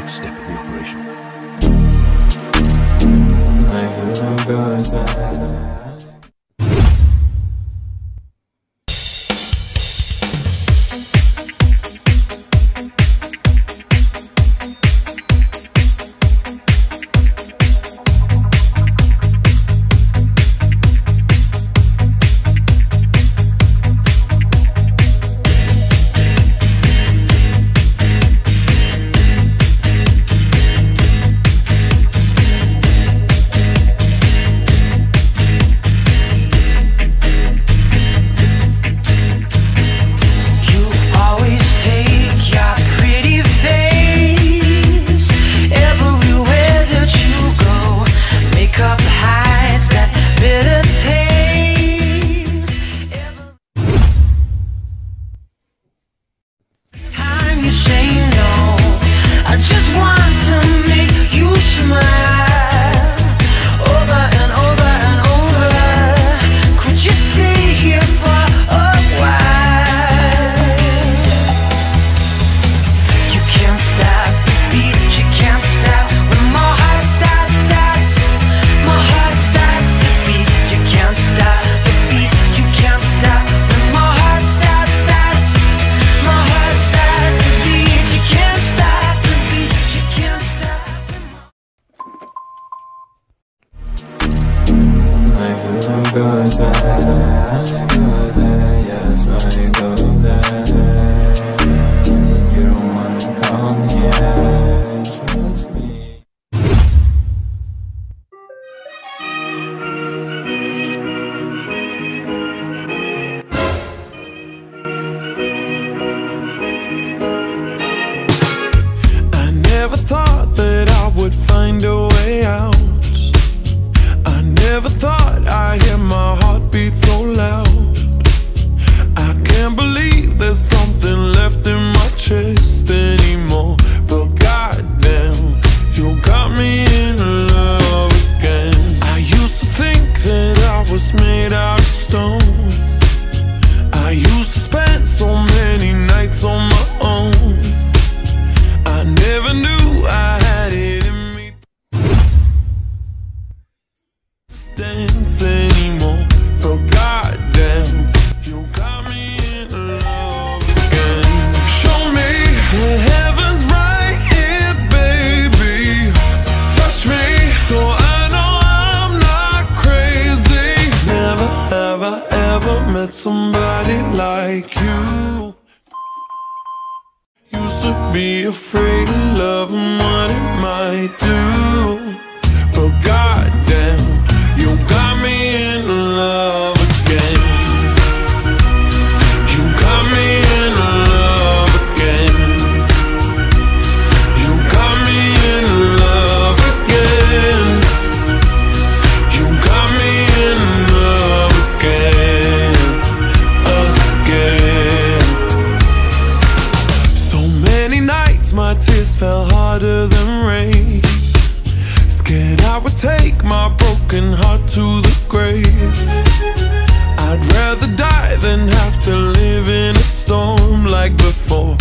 next step of the operation. Yes, I go there. You don't wanna come here, trust me. I never thought that I would find a way out. I never thought I'd hear my heartbeat so loud. I can't believe there's something left in my chest anymore. But goddamn, you got me in love again. I used to think that I was made out of stone. I used to spend so many nights on my own. I never knew I had it in me dance anymore. But goddamn, you got me in love again. Show me the heavens right here, baby. Touch me so I know I'm not crazy. Never have I ever met somebody like you. Used to be afraid of love and what it might do. But goddamn, you got me in love again. You got me in love again. You got me in love again. You got me in love again. Again. So many nights my tears fell harder than rain. Scared I would take my broken heart to the grave. I'd rather die than have to live in a storm like before.